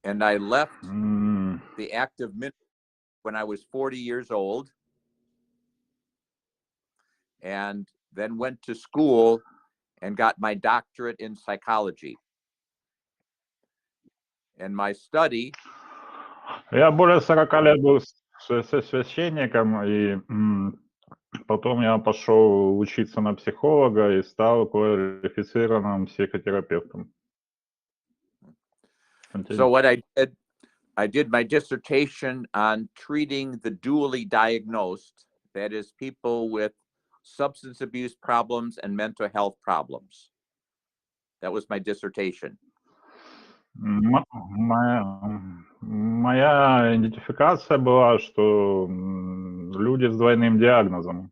And I left М, the active ministry when I was 40 years old, and then went to school and got my doctorate in psychology. And my study, Я более 40 лет был священником, и потом я пошел учиться на психолога и стал квалифицированным психотерапевтом. so what I did my dissertation on treating the dually diagnosed, that is, people with substance abuse problems and mental health problems. That was my dissertation. Моя идентификация была, что люди с двойным диагнозом,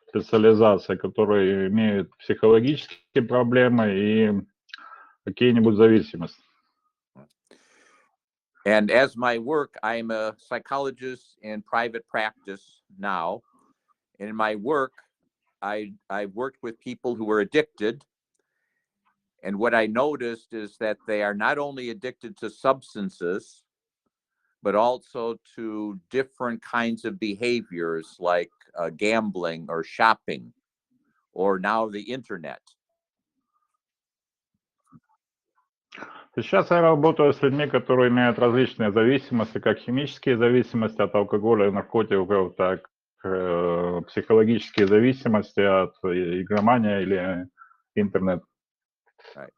специализация, которые имеют психологические проблемы и какие-нибудь зависимости. And as my work, I'm a psychologist in private practice now. In my work, I've worked with people who were addicted. And what I noticed is that they are not only addicted to substances, but also to different kinds of behaviors like gambling or shopping, or now the internet. Сейчас я работаю с людьми, которые имеют различные зависимости, как химические зависимости от алкоголя и наркотиков, так психологические зависимости от игромания или интернета. Right.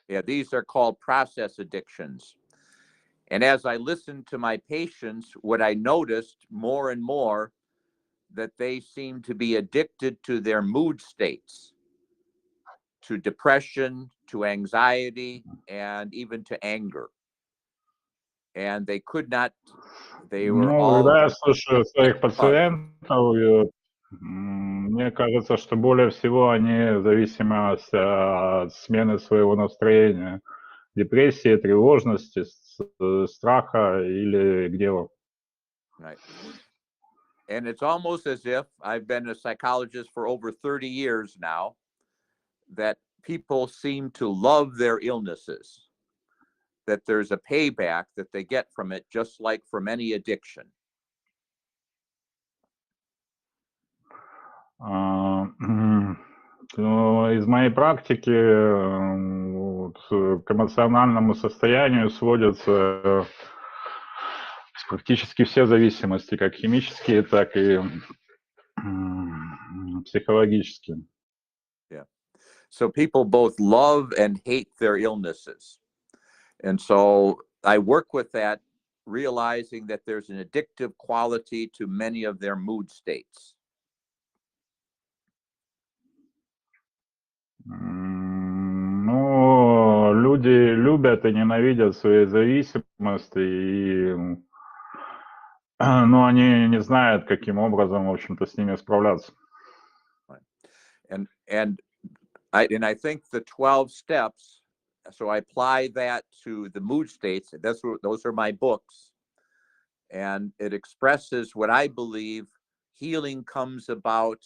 Yeah, these are called process addictions. And as I listened to my patients, what I noticed more and more that they seem to be addicted to their mood states, to depression, to anxiety, and even to anger. And they could not, they were Когда я all... слушаю своих пациентов, мне кажется, что более всего они зависимы от смены своего настроения, депрессии, тревожности, страха или гнева. Right. And it's almost as if I've been a psychologist for over 30 years now, that people seem to love their illnesses, that there's a payback that they get from it, just like from any addiction. Из моей практики к эмоциональному состоянию сводятся практически все зависимости, как химические, так и психологические. Yeah. So people both love and hate their illnesses. And so I work with that, realizing that there's an addictive quality to many of their mood states. Ну, люди любят и ненавидят свои зависимости, и но они не знают, каким образом, в общем-то, с ними справляться. And I think the 12 steps, so I apply that to the mood states. Those are my books. And it expresses what I believe healing comes about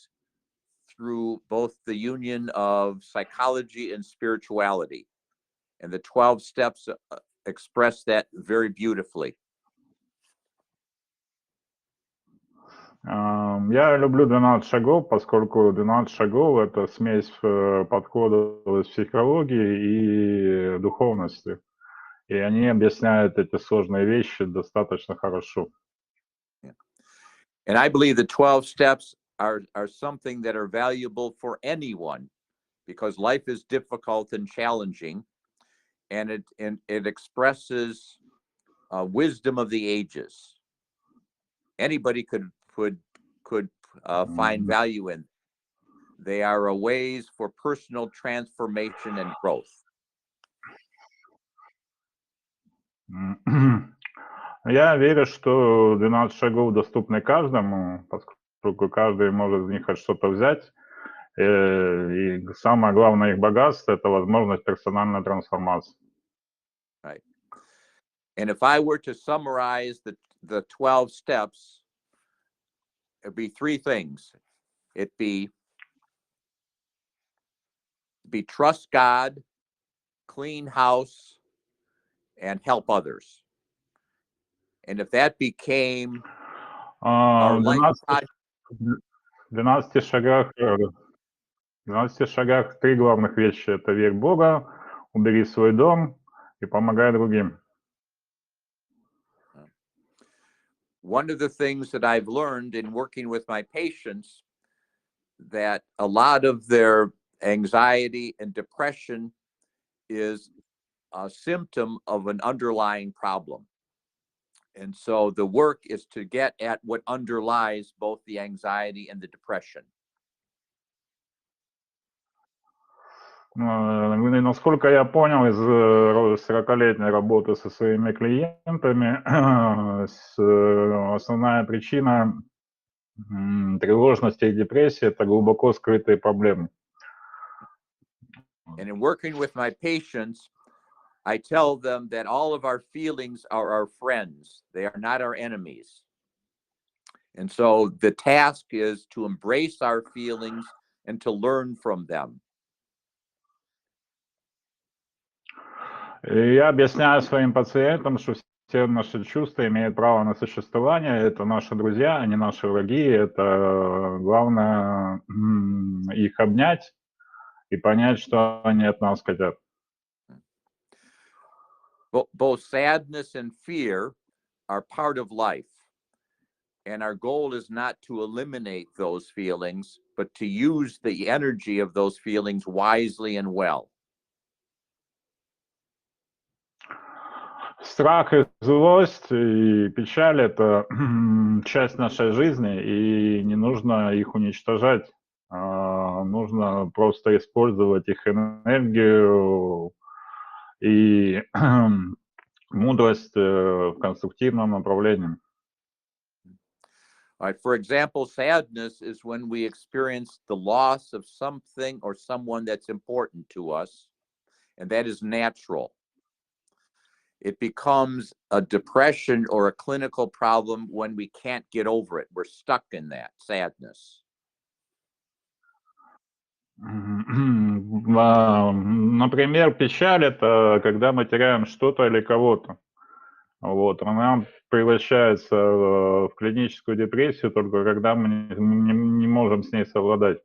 through both the union of psychology and spirituality. And the 12 steps express that very beautifully. Я люблю 12 шагов, поскольку 12 шагов — это смесь подходов из психологии и духовности. И они объясняют эти сложные вещи достаточно хорошо. And I believe the 12 steps are something that are valuable for anyone, because life is difficult and challenging, and it expresses wisdom of the ages. Anybody could find value in. They are a ways for personal transformation and growth. Я верю, что 12 шагов доступны каждому, поскольку каждый может из них хоть что-то взять. И самое главное их богатство — это возможность персональной трансформации. Right. And if I were to summarize the 12 steps, it'd be three things. It'd be trust God, clean house, and help others. And if that became А, our В life 12, project, в 12 шагах, в 12 шагах 3 главных вещи. Это верь в Бога, убери свой дом и помогай другим. one of the things that I've learned in working with my patients, that a lot of their anxiety and depression is a symptom of an underlying problem. And so the work is to get at what underlies both the anxiety and the depression. Насколько я понял из 40-летней работы со своими клиентами, основная причина тревожности и депрессии – это глубоко скрытые проблемы. And in working with my patients, I tell them that all of our feelings are our friends. They are not our enemies. And so the task is to embrace our feelings and to learn from them. И я объясняю своим пациентам, что все наши чувства имеют право на существование. Это наши друзья, а не наши враги. Это главное их обнять и понять, что они от нас хотят. Both sadness and fear are part of life. And our goal is not to eliminate those feelings, but to use the energy of those feelings wisely and well. Страх и злость и печаль – это часть нашей жизни, и не нужно их уничтожать. Нужно просто использовать их энергию и мудрость в конструктивном направлении. All right, for example, sadness is when we experience the loss of something or someone that's important to us, and that is natural. It becomes a depression or a clinical problem when we can't get over it. We're stuck in that sadness. Например, печаль – это когда мы теряем что-то или кого-то. Вот, она превращается в клиническую депрессию только когда мы не можем с ней совладать.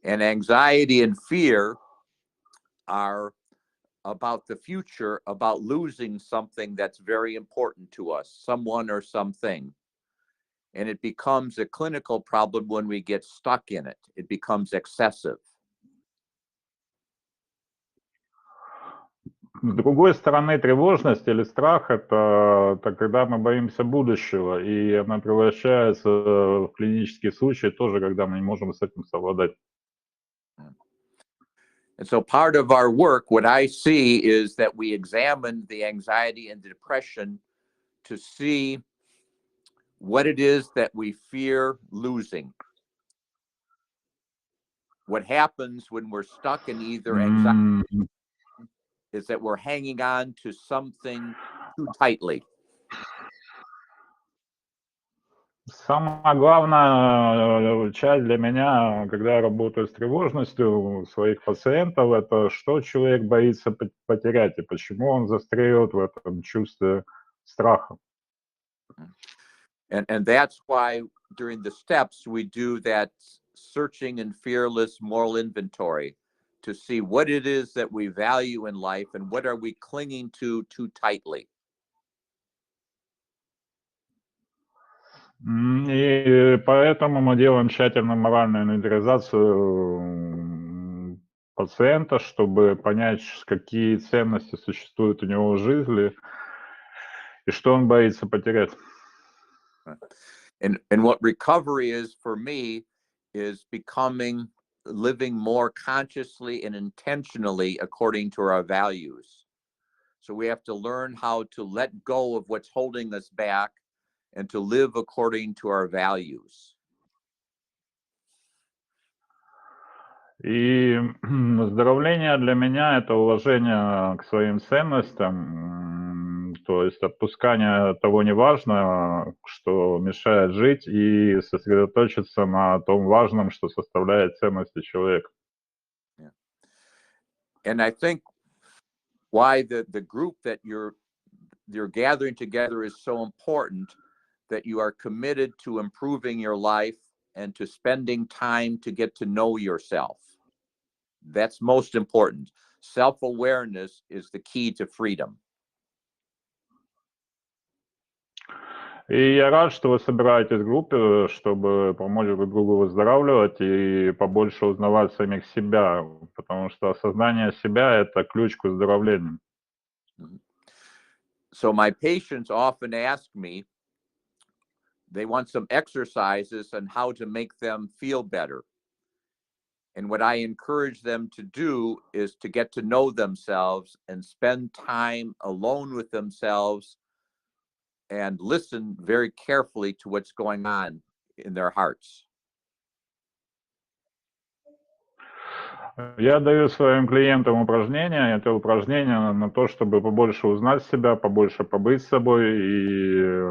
And anxiety and fear are about the future, about losing something that's very important to us, someone or something. And it becomes a clinical problem when we get stuck in it. It becomes excessive. С другой стороны, тревожность или страх – это когда мы боимся будущего, и она превращается в клинический случай тоже, когда мы не можем с этим совладать. And so part of our work, what I see is that we examine the anxiety and the depression to see what it is that we fear losing. What happens when we're stuck in either anxiety is that we're hanging on to something too tightly. Самая главная часть для меня, когда я работаю с тревожностью своих пациентов, это что человек боится потерять и почему он застряет в этом чувстве страха. And that's why during the steps we do that searching and fearless moral inventory to see what it is that we value in life and what are we clinging to too tightly. И поэтому мы делаем тщательную моральную инвентаризацию пациента, чтобы понять, какие ценности существуют у него в жизни и что он боится потерять. And what recovery is for me is living more consciously and intentionally according to our values. So we have to learn how to let go of what's holding us back and to live according to our values. И выздоровление для меня – это уважение к своим ценностям, то есть отпускание того неважного, что мешает жить, и сосредоточиться на том важном, что составляет ценности человека. And I think why the group that you're gathering together is so important, that you are committed to improving your life and to spending time to get to know yourself. That's most important. Self-awareness is the key to freedom. И я рад, что вы собираетесь в группе, чтобы помочь друг другу выздоравливать и побольше узнавать самих себя, потому что осознание себя – это ключ к выздоровлению. So my patients often ask me, they want some exercises on how to make them feel better. And what I encourage them to do is to get to know themselves and spend time alone with themselves and listen very carefully to what's going on in their hearts. Я даю своим клиентам упражнения. Это упражнения на то, чтобы побольше узнать себя, побольше побыть с собой и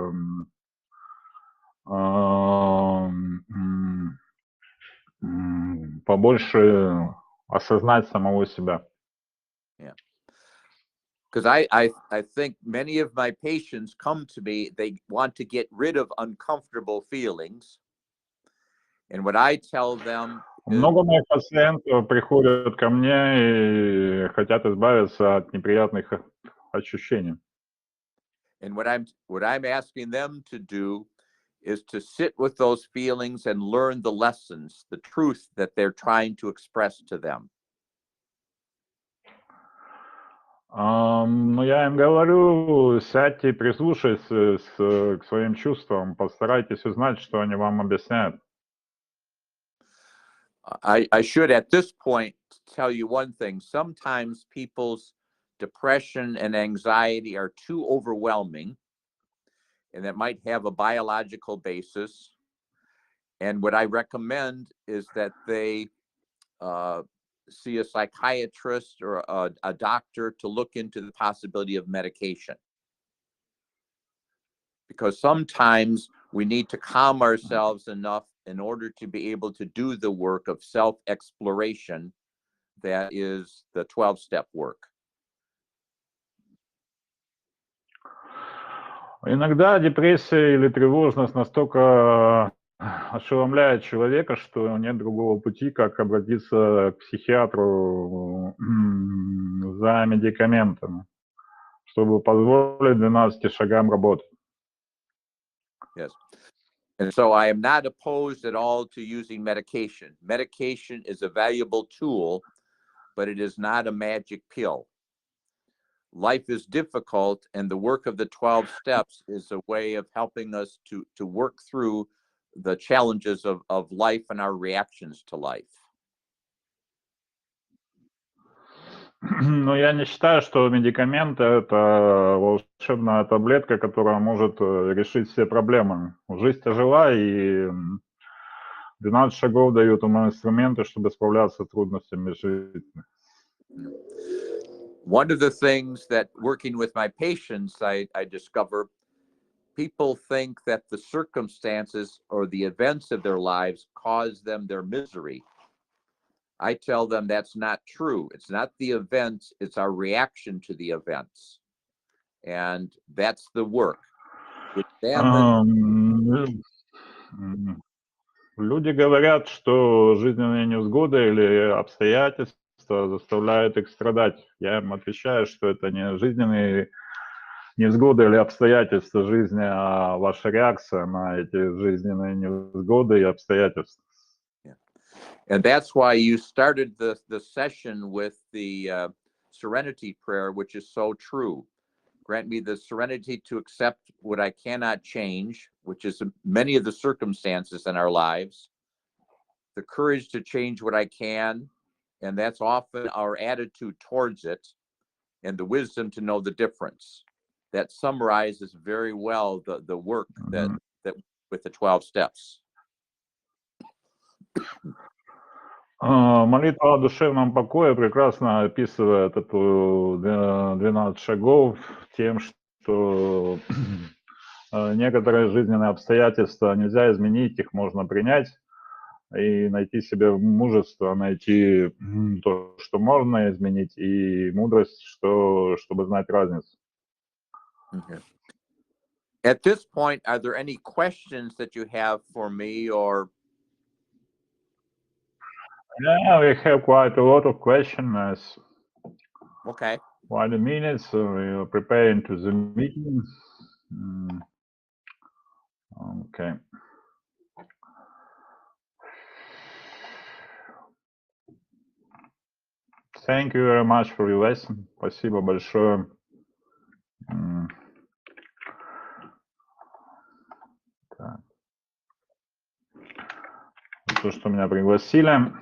побольше осознать самого себя. Yeah. Because I think many of my patients come to me, they want to get rid of uncomfortable feelings. And what I tell them is, много моих пациентов приходят ко мне и хотят избавиться от неприятных ощущений. and what I'm asking them to do is to sit with those feelings and learn the lessons, the truth that they're trying to express to them. Но я им говорю, сядьте и прислушайтесь к своим чувствам, постарайтесь узнать, что они вам объясняют. I should at this point tell you one thing. Sometimes people's depression and anxiety are too overwhelming, and that might have a biological basis. And what I recommend is that they see a psychiatrist or a doctor to look into the possibility of medication. Because sometimes we need to calm ourselves enough in order to be able to do the work of self-exploration that is the 12-step work. Иногда депрессия или тревожность настолько ошеломляет человека, что нет другого пути, как обратиться к психиатру за медикаментами, чтобы позволить 12 шагам работать. Yes. And so I am not opposed at all to using medication. Medication is a valuable tool, but it is not a magic pill. Life is difficult, and the work of the 12 steps is a way of helping us to work through the challenges of life and our reactions to life. Но я не считаю, что медикаменты – это волшебная таблетка, которая может решить все проблемы. Жизнь тяжела, и 12 шагов дают нам инструменты, чтобы справляться с трудностями жизни. One of the things that working with my patients, I discover, people think that the circumstances or the events of their lives cause them their misery. I tell them that's not true. It's not the events, it's our reaction to the events. And that's the work. Люди говорят, что жизненные невзгоды или обстоятельства заставляют их страдать. Я им отвечаю, что это не жизненные невзгоды или обстоятельства жизни, а ваша реакция на эти жизненные невзгоды и обстоятельства. And that's why you started the session with the serenity prayer, which is so true. Grant me the serenity to accept what I cannot change, which is many of the circumstances in our lives, the courage to change what I can, and that's often our attitude towards it, and the wisdom to know the difference. That summarizes very well the work that with the 12 steps. Молитва о душевном покое прекрасно описывает эту 12 шагов тем, что некоторые жизненные обстоятельства нельзя изменить, их можно принять, и найти себе мужество, найти то, что можно изменить, и мудрость, чтобы знать разницу. Okay. At this point, are there any questions that you have for me, or? Yeah, we have quite a lot of questions. Okay. Quite a minute, so we are preparing to the meeting. Okay. Thank you very much for your lesson. Спасибо большое. Так. То, что меня пригласили.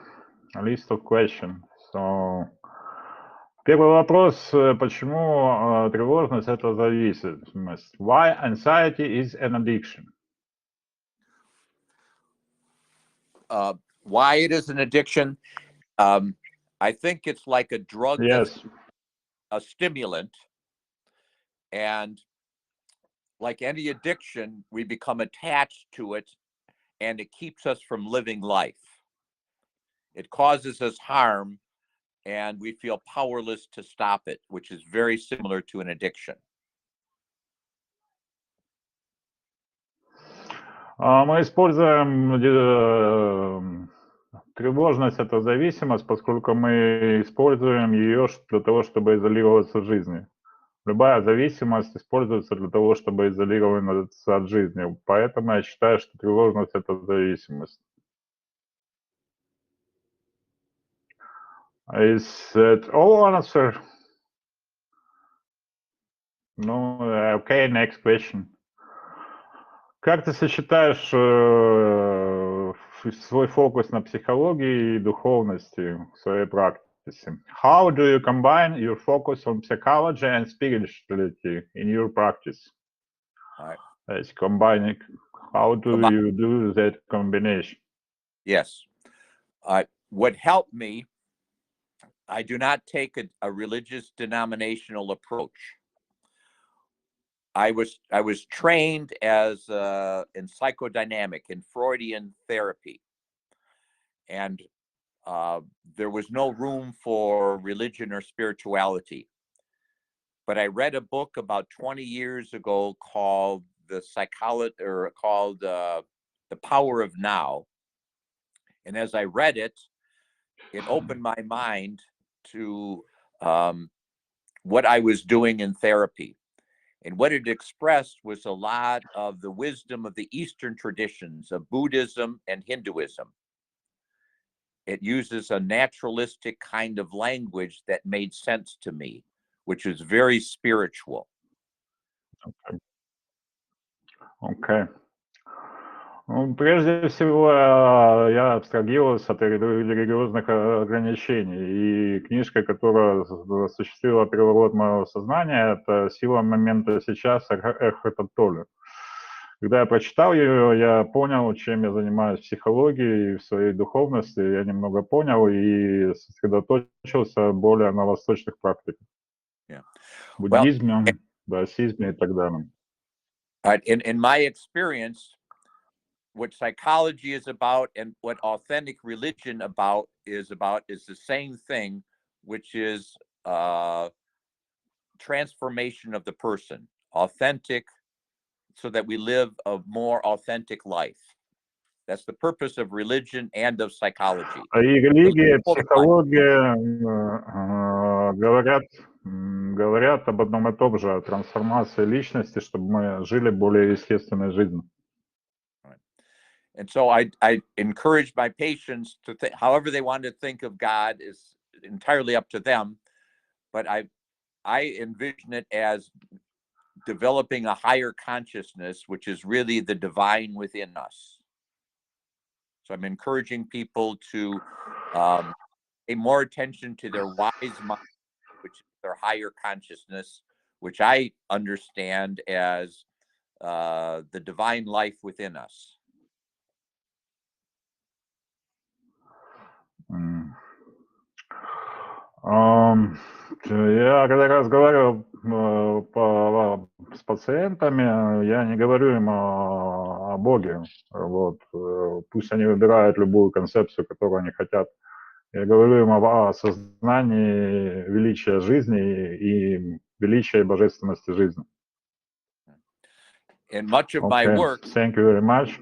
List of questions. So, первый вопрос, почему тревожность это зависимость? Why anxiety is an addiction? Why it is an addiction? I think it's like a drug that's a stimulant, and like any addiction, we become attached to it, and it keeps us from living life. It causes us harm, and we feel powerless to stop it, which is very similar to an addiction. Мы используем тревожность, это зависимость, поскольку мы используем ее для того, чтобы изолироваться от жизни. Любая зависимость используется для того, чтобы изолироваться от жизни. Поэтому я считаю, что тревожность – это зависимость. Is that all answer? Ну, okay, next question. Как ты сочетаешь свой фокус на психологии и духовности в своей практике? How do you combine your focus on psychology and spirituality in your practice? It's combining. How do you do that combination? Yes. What helped me, I do not take a religious denominational approach. I was trained as in psychodynamic, in Freudian therapy, and there was no room for religion or spirituality. But I read a book about 20 years ago called The Power of Now, and as I read it, it opened my mind to what I was doing in therapy. And what it expressed was a lot of the wisdom of the Eastern traditions of Buddhism and Hinduism. It uses a naturalistic kind of language that made sense to me, which is very spiritual. Okay. Ну, прежде всего, я абстрагировался от религиозных ограничений. И книжка, которая осуществила переворот моего сознания, это «Сила момента сейчас. Экспертом». Когда я прочитал ее, я понял, чем я занимаюсь в психологии и в своей духовности. Я немного понял и сосредоточился более на восточных практиках. Буддизме, даосизме и так далее. In my experience, what psychology is about and what authentic religion is the same thing, which is transformation of the person, authentic, so that we live a more authentic life. That's the purpose of religion and of psychology. И религия, психология говорят об одном и том же, о трансформации личности, чтобы мы жили более естественной жизнью. And so I encourage my patients to think, however they want to think of God is entirely up to them. But I envision it as developing a higher consciousness, which is really the divine within us. So I'm encouraging people to pay more attention to their wise mind, which is their higher consciousness, which I understand as the divine life within us. Я когда разговариваю с пациентами, я не говорю им о Боге. Вот. пусть они выбирают любую концепцию, которую они хотят. Я говорю им о осознании величия жизни и величия и божественности жизни. In much of my work, thank you very much.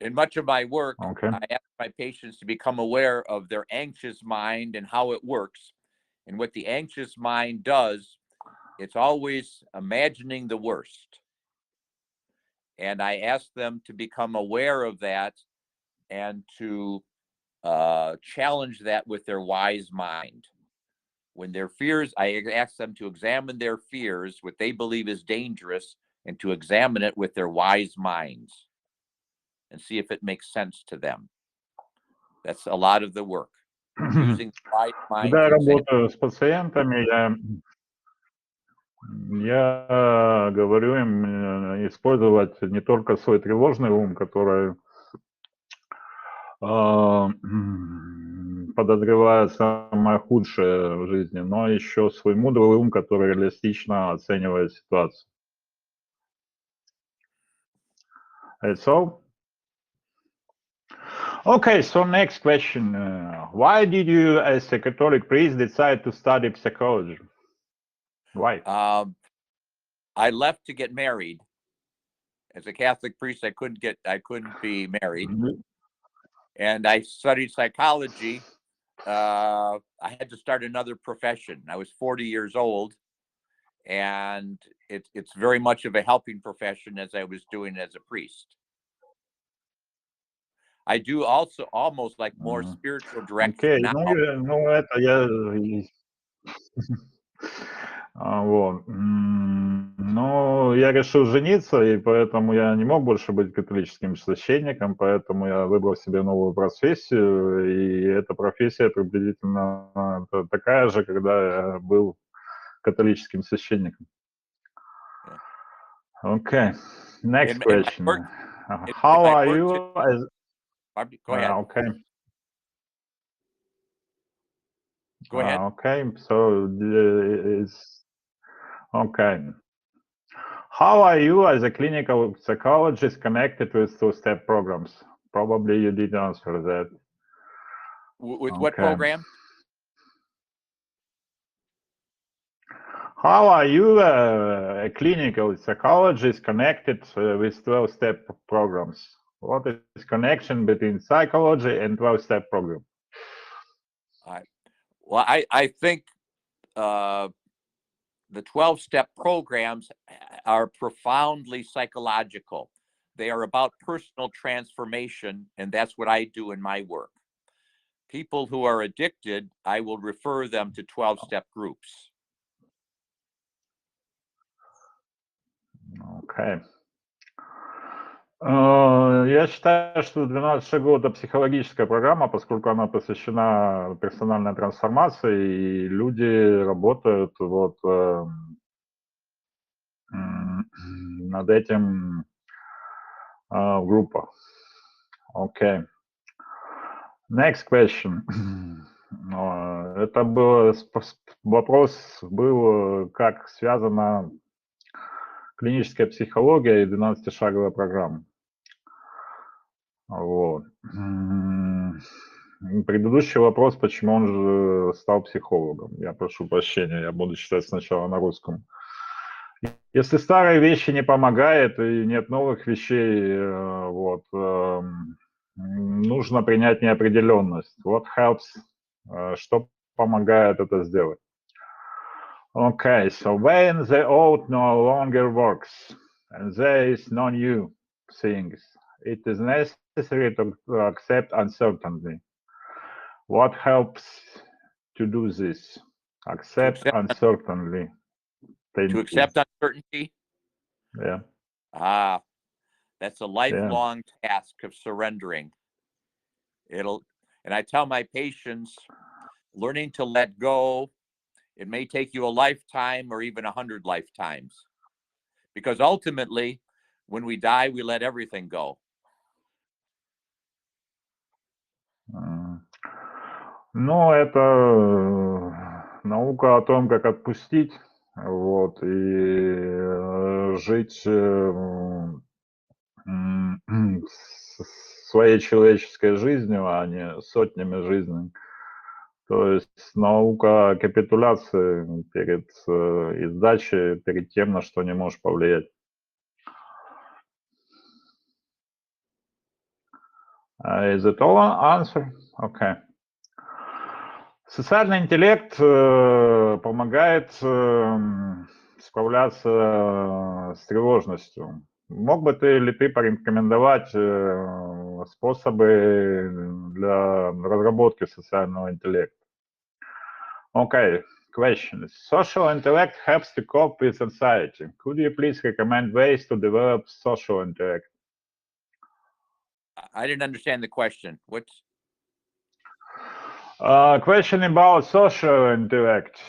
In much of my work, Okay. I ask my patients to become aware of their anxious mind and how it works. And what the anxious mind does, it's always imagining the worst. And I ask them to become aware of that and to challenge that with their wise mind. When their fears, I ask them to examine their fears, what they believe is dangerous, and to examine it with their wise minds and see if it makes sense to them. That's a lot of the work. Using the wise mind Когда я to examine. работаю с пациентами, я говорю им использовать не только свой тревожный ум, который подозревает самое худшее в жизни, но еще свой мудрый ум, который реалистично оценивает ситуацию. That's all? Okay, so next question. Why did you, as a Catholic priest, decide to study psychology? Why? I left to get married. As a Catholic priest, I couldn't be married. Mm-hmm. And I studied psychology. I had to start another profession. I was 40 years old, and it's very much of a helping profession as I was doing as a priest. I do also almost like more spiritual direction now. Ну, это я... Вот. Ну, я решил жениться, и поэтому я не мог больше быть католическим священником, поэтому я выбрал себе новую профессию, и эта профессия приблизительно такая же, когда я был католическим священником. Okay, next question. How are you as... Go ahead. Okay. Go ahead. Okay, so it's... Okay. How are you as a clinical psychologist connected with two-step programs? Probably you did answer that. With what program? How are you, a clinical psychologist, connected with 12-step programs? What is connection between psychology and 12-step program? Well, I think the 12-step programs are profoundly psychological. They are about personal transformation, and that's what I do in my work. People who are addicted, I will refer them to 12-step groups. Okay. Я считаю, что 12 шагов – это психологическая программа, поскольку она посвящена персональной трансформации, и люди работают вот над этим в группах. Okay. Next question. Это был вопрос, как связана клиническая психология и 12-шаговая программа. Вот. Предыдущий вопрос, почему он же стал психологом. Я прошу прощения, я буду читать сначала на русском. Если старые вещи не помогают и нет новых вещей, вот, нужно принять неопределенность. What helps? Что помогает это сделать? Okay, so when the old no longer works and there is no new things, it is necessary to accept uncertainty. What helps to do this? Accept uncertainty. To accept uncertainty? Yeah. That's a lifelong task of surrendering. And I tell my patients, learning to let go, it may take you a lifetime or even 100 lifetimes. Because ultimately, when we die, we let everything go. Ну, это наука о том, как отпустить, вот, и жить своей человеческой жизнью, а не сотнями жизней. То есть наука капитуляции перед издачей, перед тем, на что не можешь повлиять. Is it all answer? Okay. Социальный интеллект помогает справляться с тревожностью. Мог бы ты порекомендовать способы для разработки социального интеллекта? Okay, question. Social intellect helps to cope with anxiety. Could you please recommend ways to develop social intellect? I didn't understand the question. What's Question about social intellect,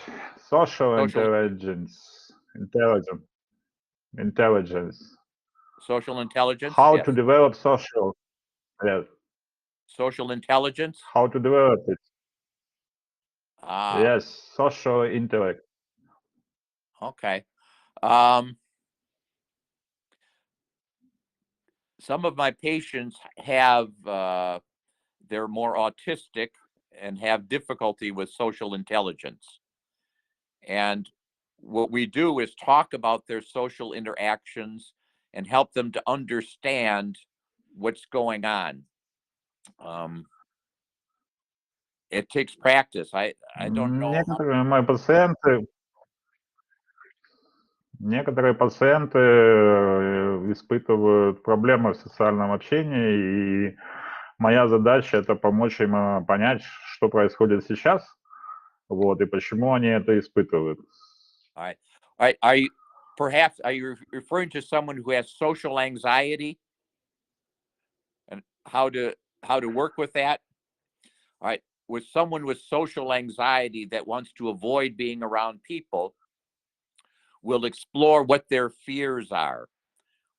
social social intelligence. social intelligence? How Yes. to develop social, yes, Social intelligence? how to develop it. Ah, Yes, social intellect. okay. Some of my patients have they're more autistic and have difficulty with social intelligence. And what we do is talk about their social interactions and help them to understand what's going on. It takes practice. I don't know. Некоторые пациенты испытывают проблемы в социальном общении, и моя задача это помочь им понять, что происходит сейчас, вот, и почему они это испытывают. All right. Are you referring to someone who has social anxiety and how to work with that? All right. With someone with social anxiety that wants to avoid being around people, we'll explore what their fears are.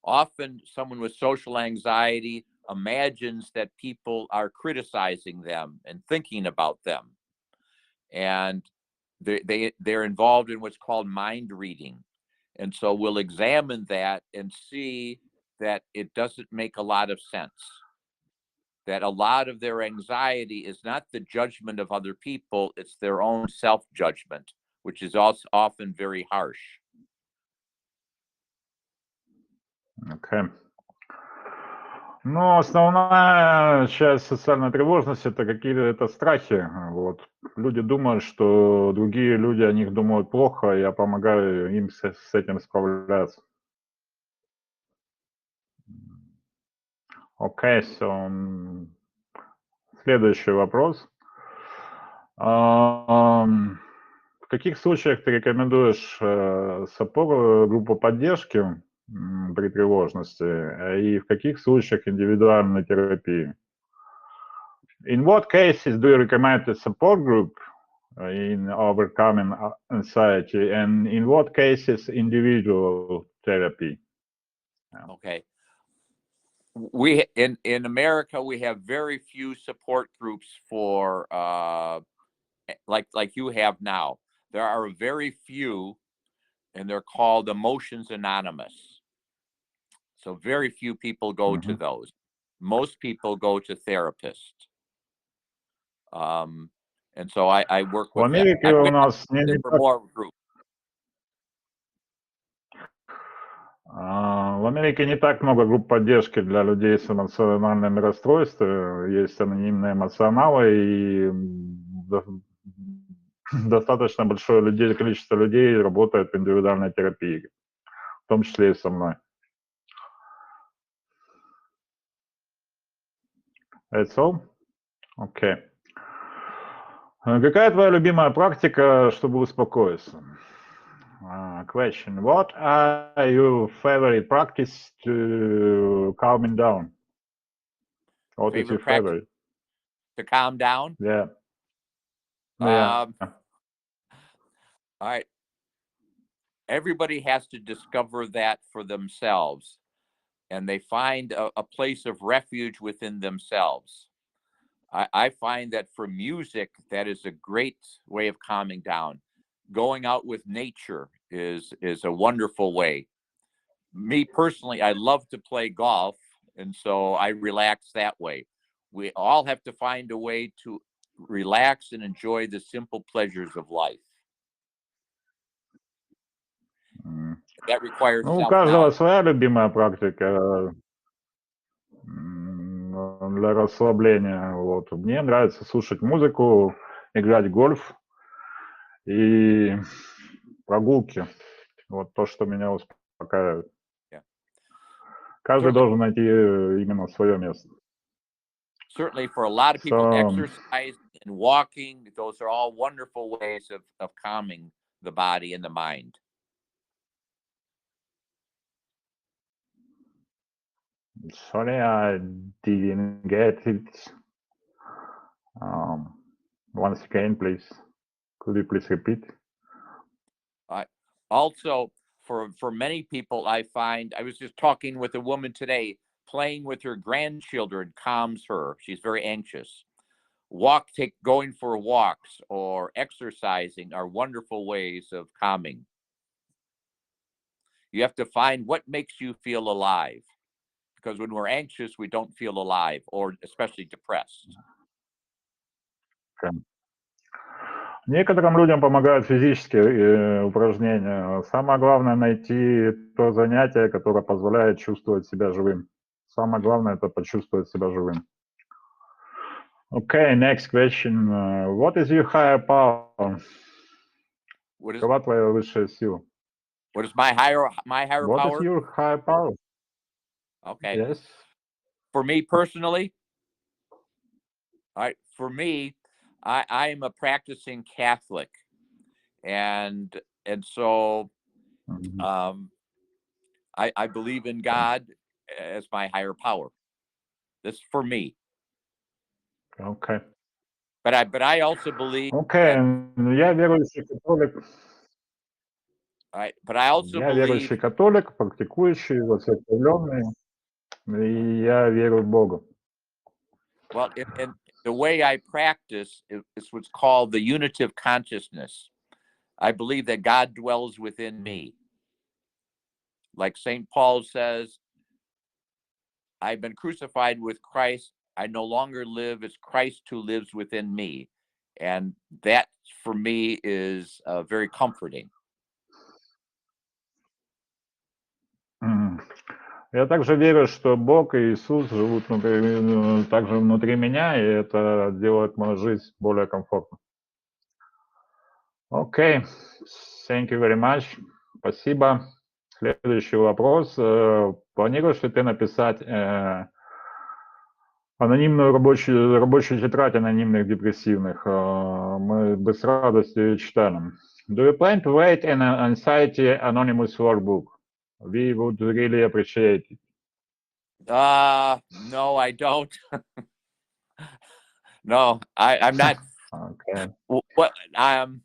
Often someone with social anxiety imagines that people are criticizing them and thinking about them. And they're involved in what's called mind reading. And so we'll examine that and see that it doesn't make a lot of sense. That a lot of their anxiety is not the judgment of other people, it's their own self-judgment, which is also often very harsh. Okay. Ну, основная часть социальной тревожности это страхи. Вот. Люди думают, что другие люди о них думают плохо, и я помогаю им с этим справляться. Окей, следующий вопрос. В каких случаях ты рекомендуешь группу поддержки при тревожности, и в каких случаях индивидуальной терапии? In what cases do you recommend a support group in overcoming anxiety, and in what cases individual therapy? Okay. We in America we have very few support groups for like you have now. There are very few, and they're called Emotions Anonymous. So very few people go to those. Most people go to therapists. And so I work В with them. Америке у нас не так. More groups. В Америке не так много групп поддержки для людей с эмоциональными расстройствами. Есть анонимные эмоционалы, и достаточно большое количество людей работает в индивидуальной терапии, в том числе и со мной. That's all? Okay. Какая твоя любимая практика, чтобы успокоиться? Question. What are your favorite practice to calming down? What is your favorite? To calm down? Yeah. All right. Everybody has to discover that for themselves, and they find a place of refuge within themselves. I find that for music, that is a great way of calming down. Going out with nature is a wonderful way. Me personally, I love to play golf, And so I relax that way. We all have to find a way to relax and enjoy the simple pleasures of life. That requires Ну, у каждого self-knowledge. своя любимая практика для расслабления. Вот. Мне нравится слушать музыку, играть в гольф и прогулки. Вот то, что меня успокаивает. Yeah. Каждый Certainly- должен найти именно свое место. Certainly for a lot of people, So- exercise and walking, those are all wonderful ways of calming the body and the mind. Sorry, I didn't get it. Once again, please. Could you please repeat? Also, for many people, I find, I was just talking with a woman today, playing with her grandchildren calms her. She's very anxious. Going for walks or exercising are wonderful ways of calming. You have to find what makes you feel alive, because when we're anxious, we don't feel alive, or especially depressed. Okay. Некоторым людям помогают физические упражнения. Самое главное найти то занятие, которое позволяет чувствовать себя живым. Самое главное это почувствовать себя живым. Okay, next question. What is your higher power? Какова твоя высшая сила? What is my higher What power? is your higher power? Okay. Yes. For me personally, all right, for me, I am a practicing Catholic, and so I believe in God as my higher power. This is for me. Okay. But I also believe. Okay, я верующий католик. But I also Я believe. верующий католик, практикующий, воцерковленный, и я верю в Бога. Well, and the way I practice is what's called the unitive consciousness. I believe that God dwells within me. Like St. Paul says, I've been crucified with Christ. I no longer live, it's Christ who lives within me. And that, for me, is very comforting. Я также верю, что Бог и Иисус живут также внутри меня, и это делает мою жизнь более комфортной. Окей, thank you very much. Спасибо. Следующий вопрос. Планируешь ли ты написать анонимную рабочую тетрадь анонимных депрессивных? Мы бы с радостью ее читали. Do you plan to write an anxiety anonymous workbook? We would really appreciate it. No, I don't. No, I'm not. Okay. I'm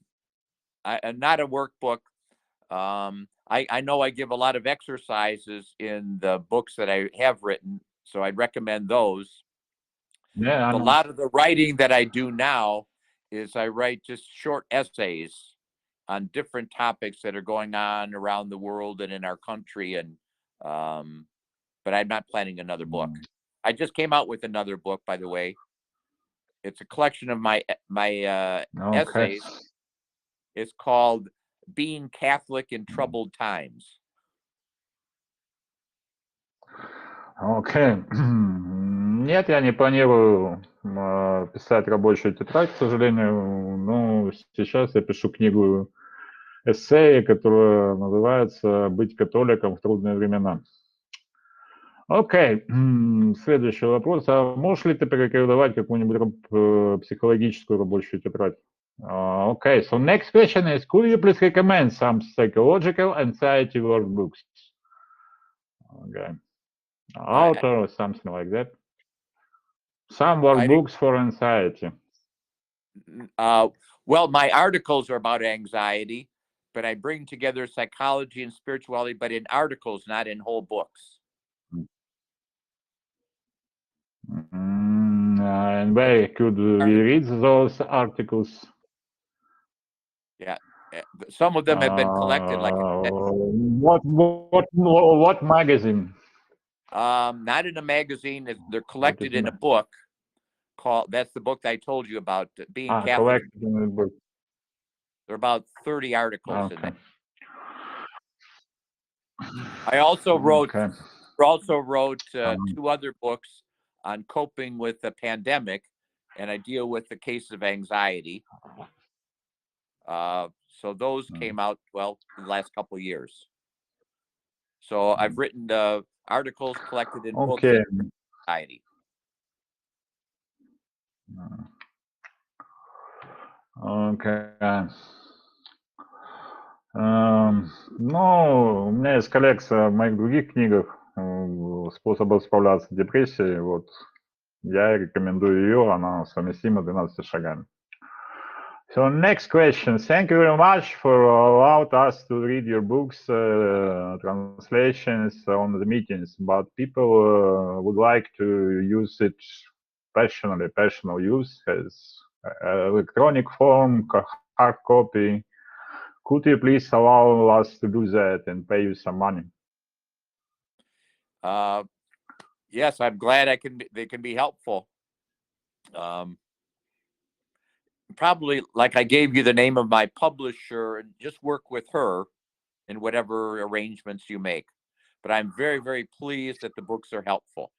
not a workbook. I know I give a lot of exercises in the books that I have written, so I'd recommend those. Yeah, A lot of the writing that I do now is I write just short essays on different topics that are going on around the world and in our country, and but I'm not planning another book. I just came out with another book, by the way. It's a collection of my essays. It's called Being Catholic in Troubled Times. Окей. Нет, я не планирую писать рабочую тетрадь, к сожалению. Ну, сейчас я пишу книгу эссе, которая называется «Быть католиком в трудные времена». Окей. Следующий вопрос. А можешь ли ты порекомендовать какую-нибудь психологическую рабочую тетрадь? Okay, so next question is, could you please recommend some psychological anxiety workbooks? Okay. Author or something like that. Some workbooks for anxiety. Well, my articles are about anxiety, but I bring together psychology and spirituality, but in articles, not in whole books. And where could we read those articles? Yeah, some of them have been collected. Like what magazine? Not in a magazine. They're collected in a book called. That's the book I told you about. Being Catholic. Collected in a book. There are about 30 articles in Okay. there. I also wrote Okay. two other books on coping with the pandemic, and I deal with the case of anxiety. So those came out, well, in the last couple of years. So I've written articles collected in books Okay. on anxiety. Okay. Ну, у меня есть коллекция моих других книгах способов справляться с депрессией. Вот я рекомендую ее, она совместима с 12 шагами. So next question. Thank you very much for allowed us to read your books, translations on the meetings, but people would like to use it personal use as electronic form, hard copy. Could you please allow us to do that and pay you some money? Yes, I'm glad they can be helpful. Probably, like I gave you the name of my publisher, and just work with her in whatever arrangements you make. But I'm very, very pleased that the books are helpful.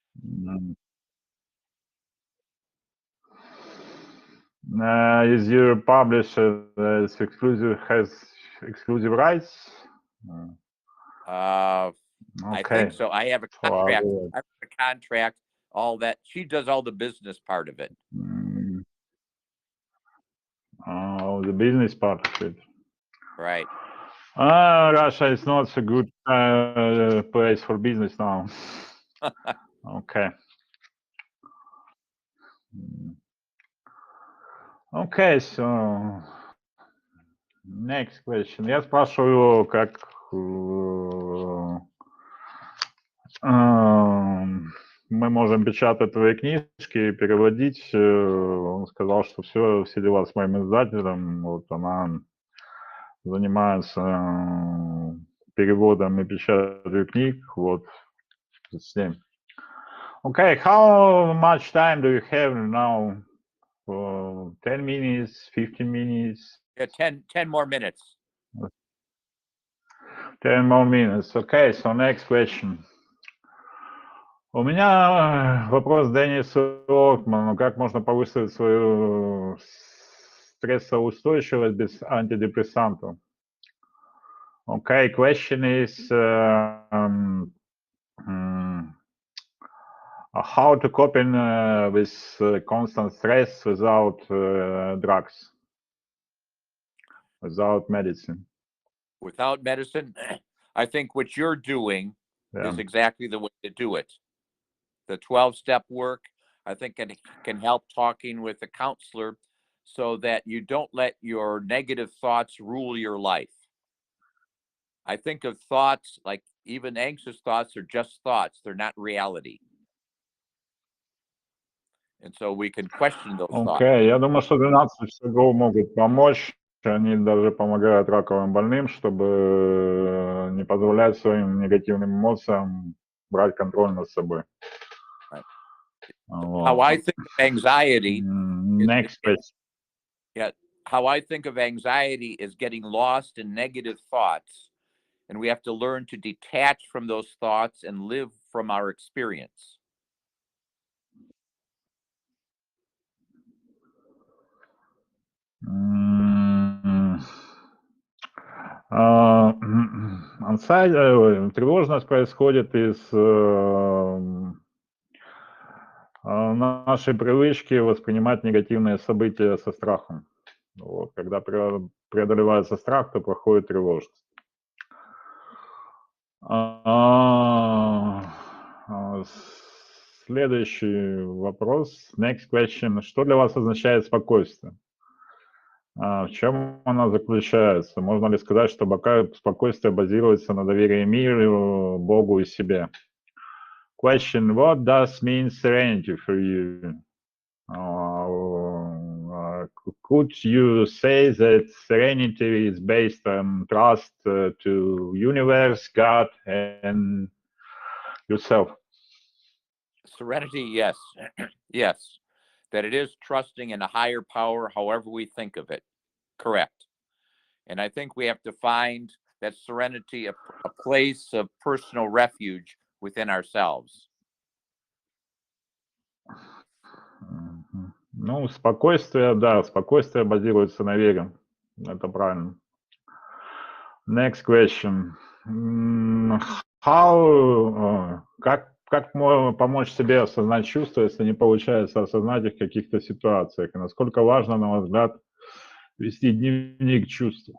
Is your publisher has exclusive rights? I think so. I have a contract. I have a contract. All that. She does all the business part of it. Oh, the business part of it. Right. Russia is not a good place for business now. Okay. Okay, so next question. Я спрашиваю, как мы можем печатать твои книжки и переводить. Он сказал, что все дела с моим издателем. Вот она занимается переводом и печатью книг. Вот с ним. Okay, how much time do you have now? 10 minutes, 15 minutes? Yeah, 10 more minutes. 10 more minutes. Okay, so next question. У меня вопрос к Деннису Ортману. Как можно повысить свою стрессоустойчивость без антидепрессантов? Okay, question is how to cope with constant stress without drugs, without medicine. Without medicine, I think what you're doing is exactly the way to do it. The 12-step work, I think it can help talking with a counselor so that you don't let your negative thoughts rule your life. I think of thoughts, like even anxious thoughts, are just thoughts. They're not reality. And so we can question those thoughts. Okay, я думаю, что 12 шагов могут помочь. Они даже помогают раковым больным, чтобы не позволять своим негативным эмоциям брать контроль над собой. Right. How I think of anxiety. Next question. Yeah, how I think of anxiety is getting lost in negative thoughts, and we have to learn to detach from those thoughts and live from our experience. Тревожность происходит из нашей привычки воспринимать негативные события со страхом. Вот. Когда преодолевается страх, то проходит тревожность. Следующий вопрос. Next question. Что для вас означает спокойствие? В чем оно заключается? Можно ли сказать, что спокойствие базируется на доверии миру, Богу и себе? Question: What does mean serenity for you? Could you say that serenity is based on trust to universe, God, and yourself? Serenity, yes. Yes. That it is trusting in a higher power, however we think of it. Correct. And I think we have to find that serenity a place of personal refuge within ourselves. Ну, спокойствие, да, спокойствие базируется на вере. Это правильно. Next question. Как помочь себе осознать чувства, если не получается осознать их в каких-то ситуациях? И насколько важно, на ваш взгляд, вести дневник чувств?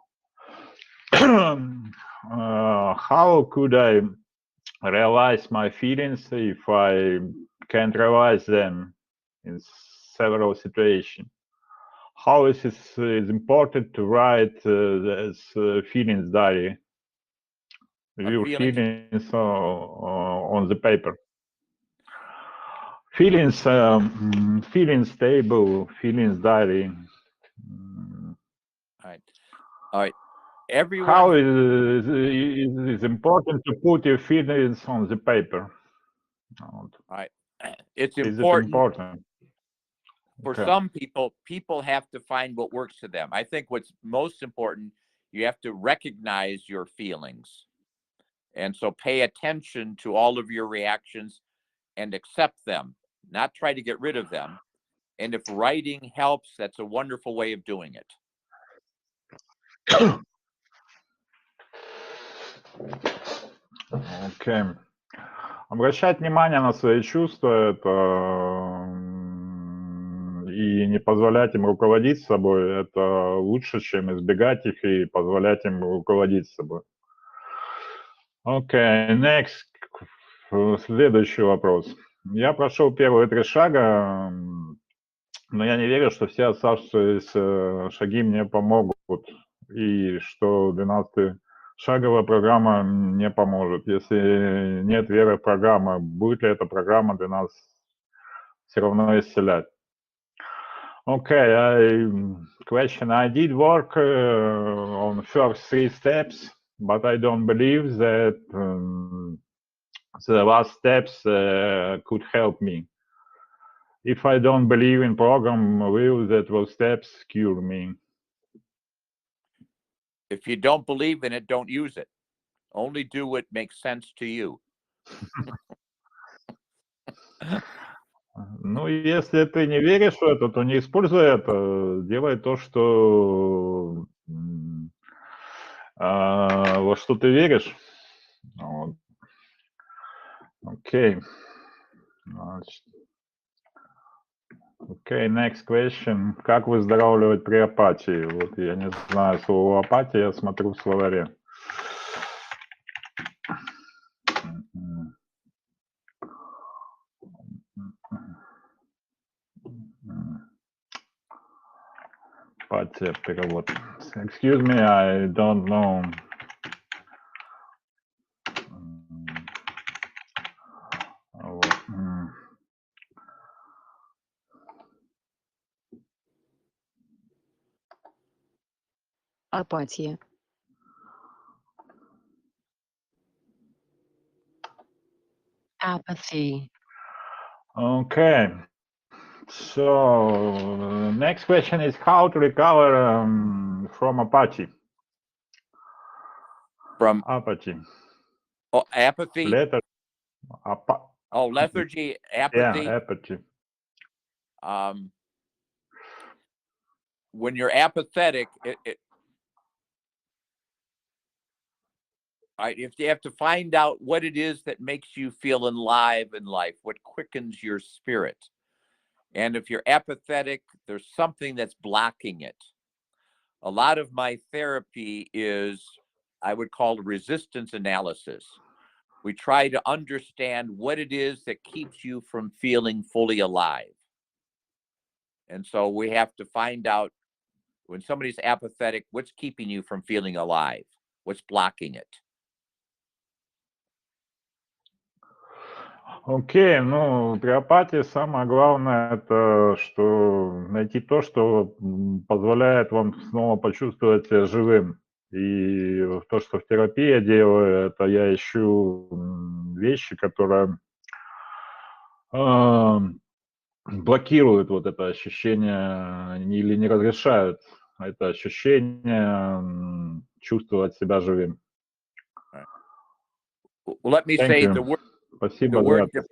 How could I realize my feelings if I can't realize them in several situations? How is it important to write this feelings diary? Your feelings on the paper. Feelings table, feelings diary. All right. Everyone. How is it important to put your feelings on the paper? All right. It's Is important. it important? For some people have to find what works for them. I think what's most important, you have to recognize your feelings. And so pay attention to all of your reactions and accept them, not try to get rid of them. And if writing helps, that's a wonderful way of doing it. Окей. Обращать внимание на свои чувства, это и не позволять им руководить собой, это лучше, чем избегать их и позволять им руководить собой. Окей, next. Следующий вопрос. Я прошел первые 3 шага, но я не верю, что все оставшиеся шаги мне помогут, и что 12-й шаговая программа не поможет. Если нет веры в программу, будет ли эта программа для нас все равно исцелять? Okay, question. I did work on first 3 steps, but I don't believe that the last steps could help me. If I don't believe in program, will those steps cure me? If you don't believe in it, don't use it. Only do what makes sense to you. Ну, если ты не веришь в это, то не используй это. Делай то, что во что ты веришь. Вот. Окей. Окей, next question. Как выздоравливать при апатии? Вот я не знаю слово апатия, я смотрю в словаре. Апатия, перевод. Excuse me, I don't know. Апатия. Apathy. Okay. So next question is how to recover from apathy. From apathy. Oh, apathy. Lethargy. Lethargy, apathy. Yeah, apathy. When you're apathetic, if you have to find out what it is that makes you feel alive in life, what quickens your spirit. And if you're apathetic, there's something that's blocking it. A lot of my therapy is, I would call resistance analysis. We try to understand what it is that keeps you from feeling fully alive. And so we have to find out when somebody's apathetic, what's keeping you from feeling alive? What's blocking it? Окей, ну, при апатии самое главное, это что найти то, что позволяет вам снова почувствовать себя живым. И то, что в терапии я делаю, это я ищу вещи, которые блокируют вот это ощущение или не разрешают это ощущение чувствовать себя живым. Well, let me Thank say you. the word Спасибо за это.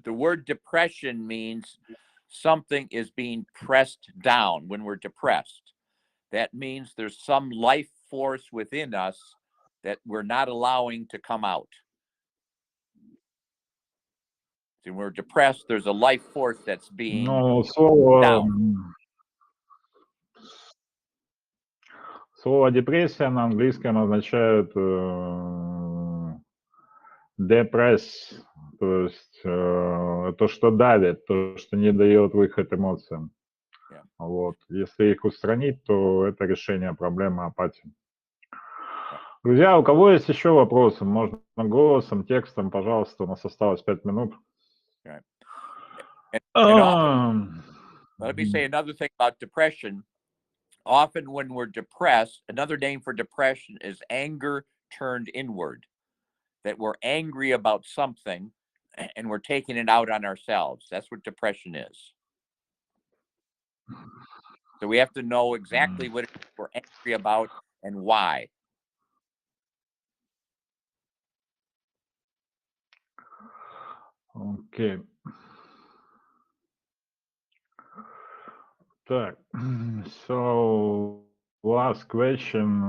the word depression means something is being pressed down when we're depressed. That means there's some life force within us that we're not allowing to come out. When we're depressed, there's a life force that's being Ну, слово депрессия на английском означает depress, то есть то, что давит, то, что не дает выход эмоциям. Yeah. Вот. Если их устранить, то это решение проблемы апатии. Друзья, у кого есть еще вопросы, можно голосом, текстом, пожалуйста, у нас осталось 5 минут. Right. And often, let me say another thing about depression. Often when we're depressed, another name for depression is anger turned inward. That we're angry about something and we're taking it out on ourselves. That's what depression is. So we have to know exactly what we're angry about and why. Окей. Так, so last question.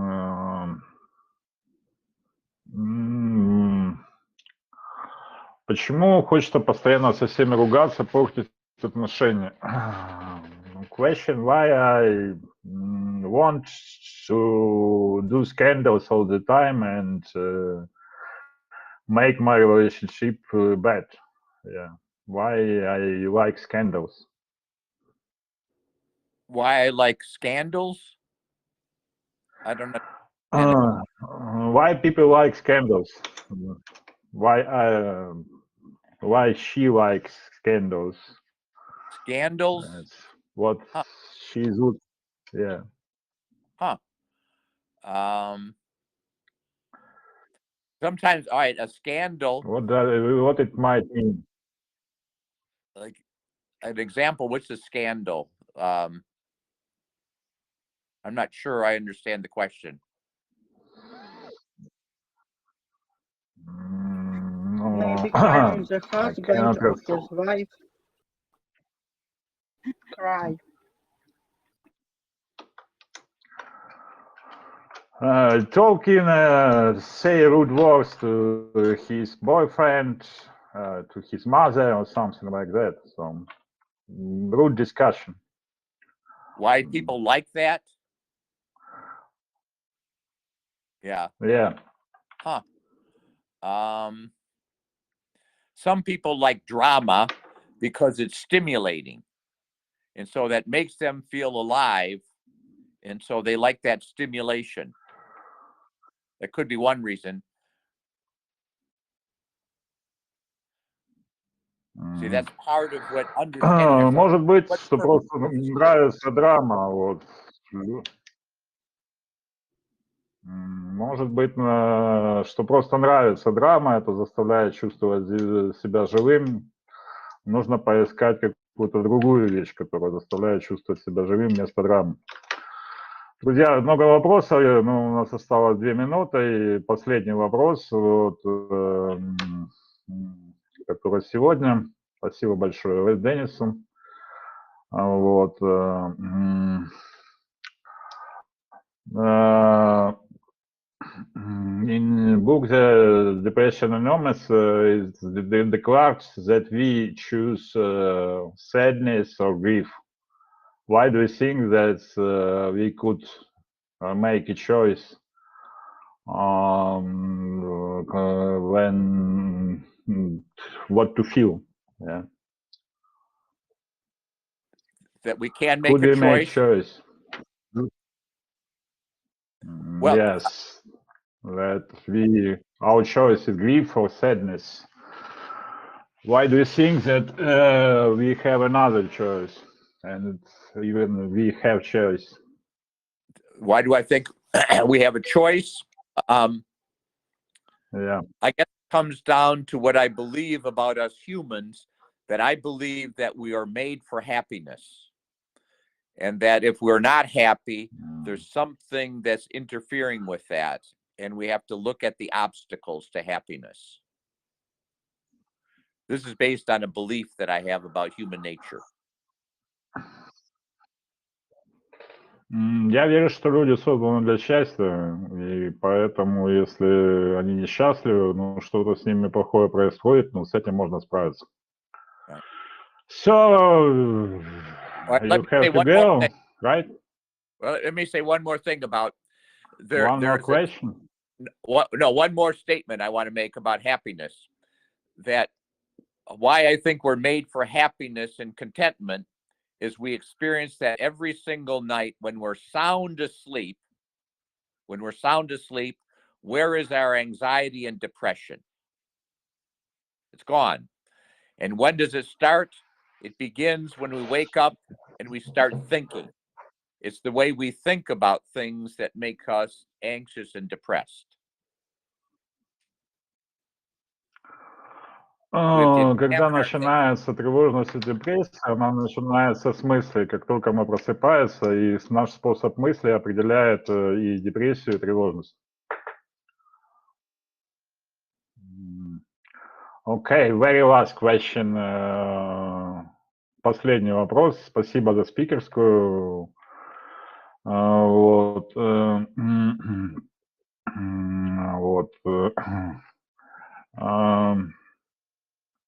Почему хочется постоянно со всеми ругаться, портить отношения? Question why I want to do scandals all the time and make my relationship bad. Yeah. Why I like scandals? Why I like scandals? I don't know. Why people like scandals? Why she likes scandals? Scandals? That's what she's would. Yeah. Huh. Sometimes, all right, a scandal. What it might mean? Like an example, what's a scandal? I'm not sure I understand the question. Maybe cry on the husband of his wife. Cry. Talking, say rude words to his boyfriend, to his mother, or something like that. So, rude discussion. Why people like that? Yeah. Yeah. Huh. Some people like drama because it's stimulating. And so that makes them feel alive. And so they like that stimulation. That could be one reason. See, that's part of what understanding yourself. Может быть, что просто нравится драма, вот. Может быть, что просто нравится драма, это заставляет чувствовать себя живым. Нужно поискать какую-то другую вещь, которая заставляет чувствовать себя живым вместо драмы. Друзья, много вопросов, но у нас осталось 2 минуты. И последний вопрос, вот, который сегодня. Спасибо большое Деннису. Вот. In book The Depression Anonymous it declares that we choose sadness or grief. Why do you think that we could make a choice when what to feel? Yeah. That we can make Could a we choice. make choice? Well, yes. That our choice is grief or sadness. Why do you think that we have another choice, and even we have choice? Why do I think we have a choice? Yeah. I guess comes down to what I believe about us humans, that I believe that we are made for happiness. And that if we're not happy, there's something that's interfering with that. And we have to look at the obstacles to happiness. This is based on a belief that I have about human nature. Я верю, что люди созданы для счастья, и поэтому, если они несчастливы, ну, что-то с ними плохое происходит, ну, с этим можно справиться. Right. So, Let you me say have to one more go, thing. right? Well, let me say one more thing about One more question. one more statement I want to make about happiness. That why I think we're made for happiness and contentment is we experience that every single night when we're sound asleep. When we're sound asleep, where is our anxiety and depression? It's gone. And when does it start? It begins when we wake up and we start thinking. It's the way we think about things that make us anxious and depressed. Когда начинается тревожность и депрессия, она начинается с мыслей, как только мы просыпаемся, и наш способ мысли определяет и депрессию, и тревожность. Okay, very last question. Последний вопрос. Спасибо за спикерскую. Вот.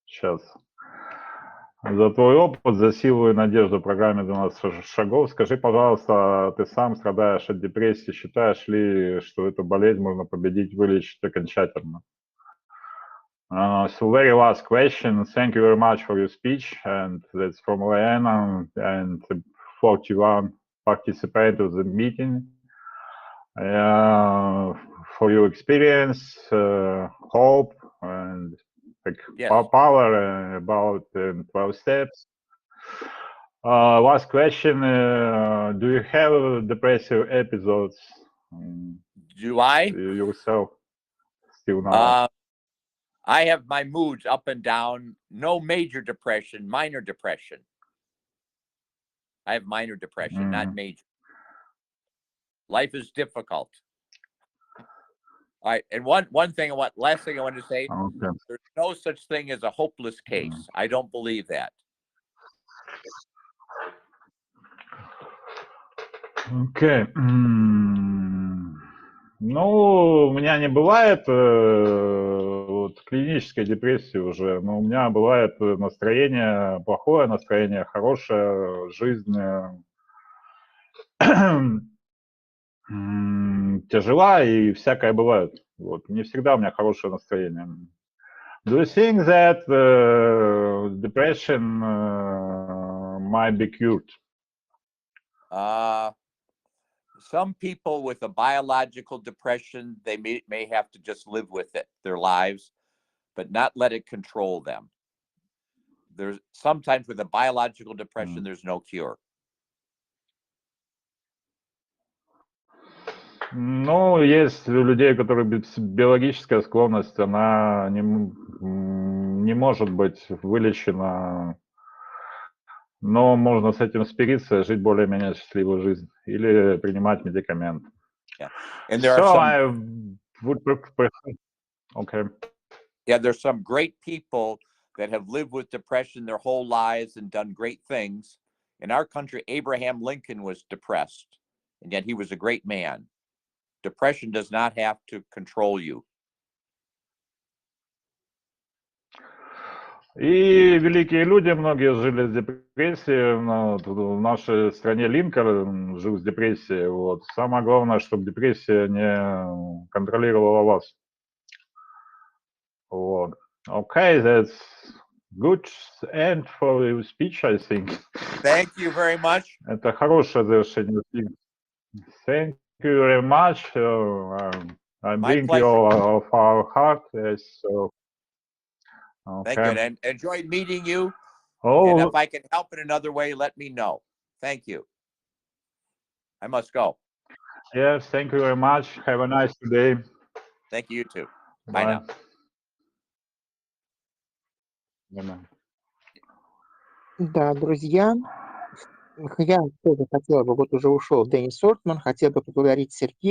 Сейчас. За твой опыт, за силу и надежду в программе «12 шагов». Скажи, пожалуйста, ты сам страдаешь от депрессии. Считаешь ли, что эту болезнь можно победить, вылечить окончательно? So very last question. Thank you very much for your speech. And that's from Leanna and 41 participants of the meeting. For your experience, hope, and power about 12 steps. Last question. Do you have depressive episodes? Do I? Yourself still now? I have my moods up and down. No major depression, minor depression. I have minor depression, not major. Life is difficult. All right, and last thing I want to say, there's no such thing as a hopeless case. I don't believe that. Okay. Ну, у меня не бывает вот, клинической депрессии уже, но у меня бывает настроение плохое, настроение хорошее, жизнь тяжела и всякое бывает. Вот. Не всегда у меня хорошее настроение. Do you think that depression might be cured? Some people with a biological depression, they may have to just live with it their lives, but not let it control them. There's sometimes with a biological depression, there's no cure. Ну, есть у людей, у которых биологическая склонность, она не может быть вылечена, но можно с этим смириться, жить более-менее счастливую жизнь или принимать медикаменты. Yeah. And there are I would prefer. Okay. Yeah, there's some great people that have lived with depression their whole lives and done great things. In our country, Abraham Lincoln was depressed, and yet he was a great man. Depression does not have to control you. И великие люди, многие жили с депрессией. В нашей стране Линкольн жил с депрессией. Вот. Самое главное, чтобы депрессия не контролировала вас. Вот. Okay, that's good end for your speech, I think. Thank you very much. Это хорошее завершение. Thank you very much. I bring you all of our heart. Yes, so. Okay. Thank you, and enjoyed meeting you. Oh. And if I can help in another way, let me know. Thank you. I must go. Yes, thank you very much. Have a nice day. Thank you, you too. Bye Bye now. Да. Да, друзья, я тоже хотела бы, вот уже ушел Деннис Ортман, хотел бы поблагодарить Сергея.